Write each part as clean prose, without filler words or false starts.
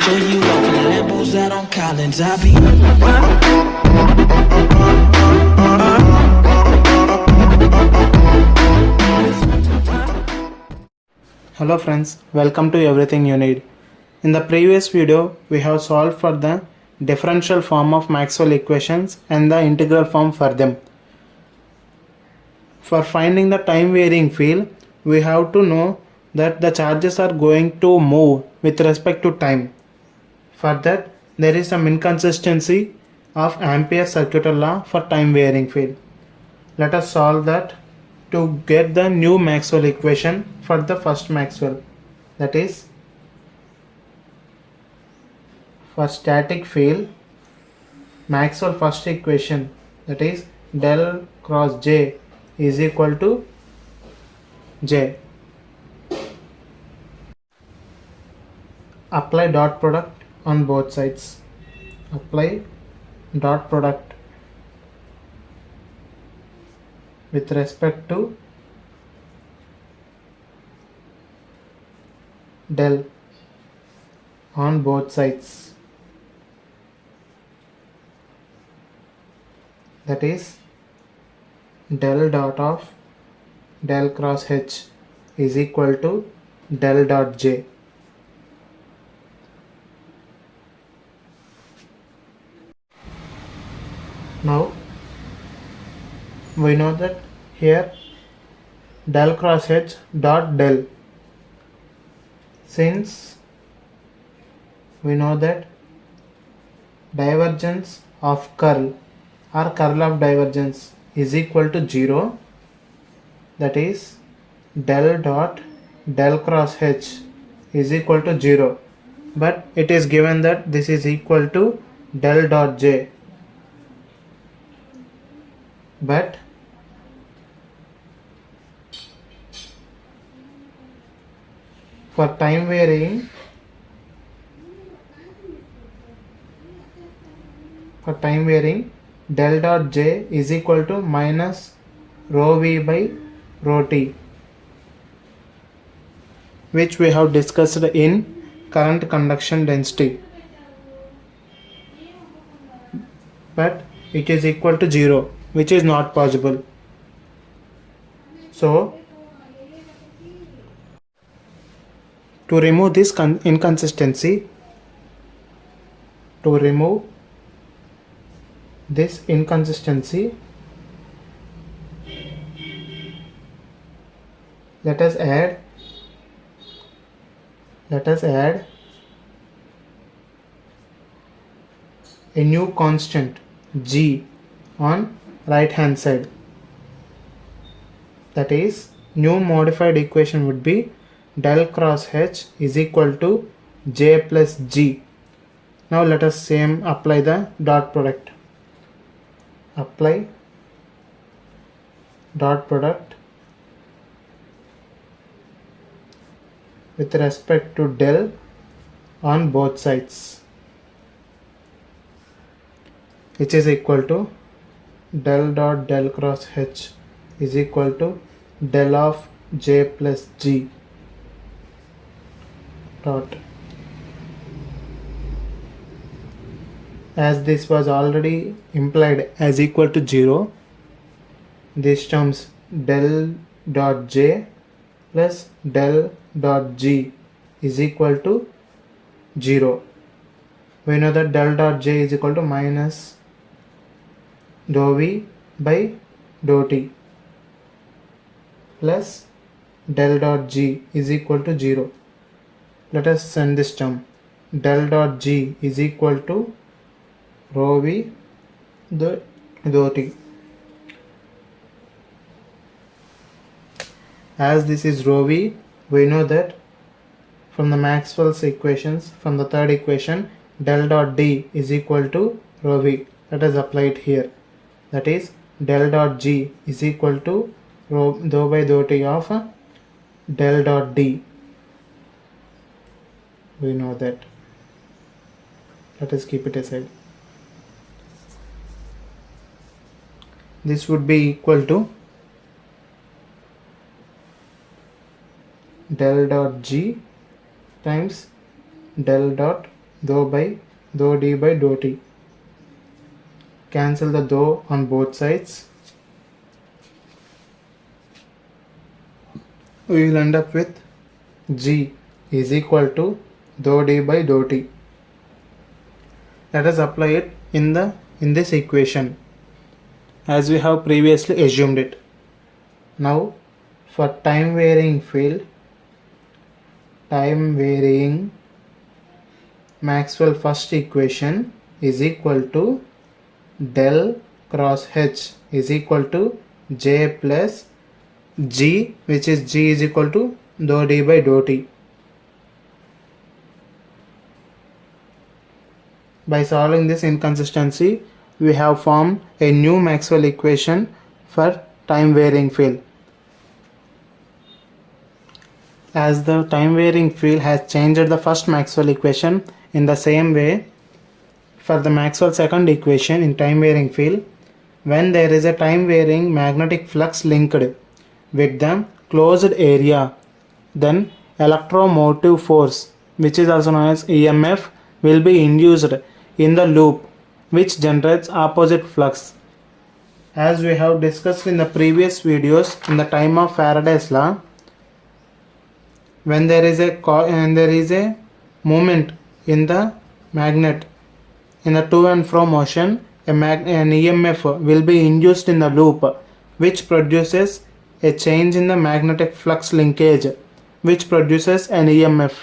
Show you off in Lambos out on Collins. I be. Hello friends, welcome to Everything You Need. In the previous video, we have solved for the differential form of Maxwell equations and the integral form for them. For finding the time varying field, we have to know that the charges are going to move with respect to time. For that, there is some inconsistency of Ampere's circular law for time varying field. Let us solve that to get the new Maxwell equation for the first Maxwell. That is, for static field, Maxwell first equation, that is del cross J is equal to J. Apply dot product on both sides. Apply dot product with respect to del on both sides. That is del dot of del cross H is equal to del dot J. Now we know that here del cross H dot del, since we know that divergence of curl or curl of divergence is equal to 0, that is del dot del cross H is equal to 0, but it is given that this is equal to del dot J, but for time varying del dot J is equal to minus rho V by rho T, which we have discussed in current conduction density, but it is equal to 0, which is not possible. So to remove this inconsistency, let us add a new constant G on right hand side. That is, new modified equation would be del cross H is equal to J plus G. Now let us apply the dot product. Apply dot product with respect to del on both sides, which is equal to del dot del cross H is equal to del of J plus G dot. As this was already implied as equal to 0, this terms del dot J plus del dot G is equal to 0. We know that del dot J is equal to minus dou V by dou T plus del dot G is equal to 0. Let us send this term. Del dot G is equal to rho V dou T. As this is rho V, we know that from the Maxwell's equations, from the third equation, del dot D is equal to rho V. Let us apply it here. That is, del dot G is equal to rho dou by dou T of del dot D. We know that. Let us keep it aside. This would be equal to del dot G times del dot dou by dou d by dou t. Cancel the dou on both sides. We will end up with g is equal to dou d by dou t. Let us apply it in this equation as we have previously assumed it. Now for time varying field, time varying Maxwell first equation is equal to del cross H is equal to J plus G, which is G is equal to dou d by dou t. By solving this inconsistency, we have formed a new Maxwell equation for time varying field. As the time varying field has changed the first Maxwell equation, in the same way for the Maxwell second equation in time varying field, when there is a time varying magnetic flux linked with the closed area, then electromotive force, which is also known as EMF, will be induced in the loop which generates opposite flux. As we have discussed in the previous videos, in the time of Faraday's law, when there is a movement in the magnet in the to and fro motion, an EMF will be induced in the loop which produces a change in the magnetic flux linkage which produces an EMF.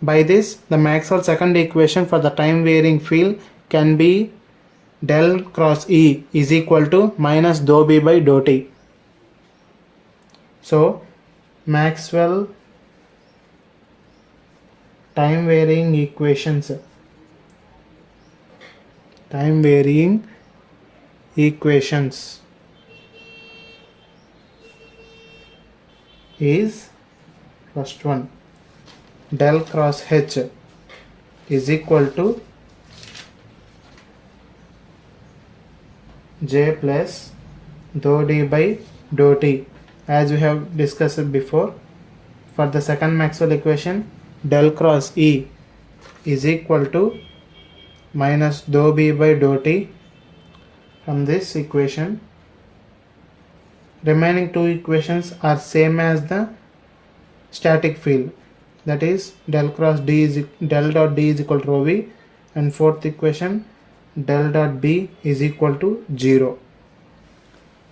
By this, the Maxwell second equation for the time varying field can be del cross E is equal to minus dou B by dou T. So, Maxwell time varying equations is first one, del cross H is equal to J plus dou d by dou t, as we have discussed before. For the second Maxwell equation, del cross E is equal to minus dou B by dou t. From this equation, remaining two equations are same as the static field, that is del dot D is equal to rho V, and fourth equation, del dot B is equal to 0.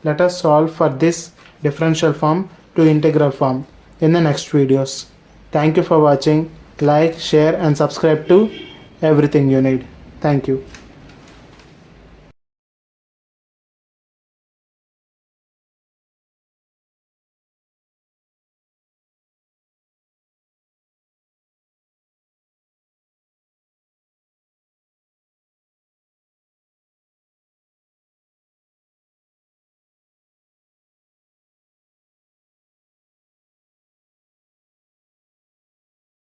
Let us solve for this differential form to integral form in the next videos. Thank you for watching. Like, share and subscribe to Everything You Need. Thank you.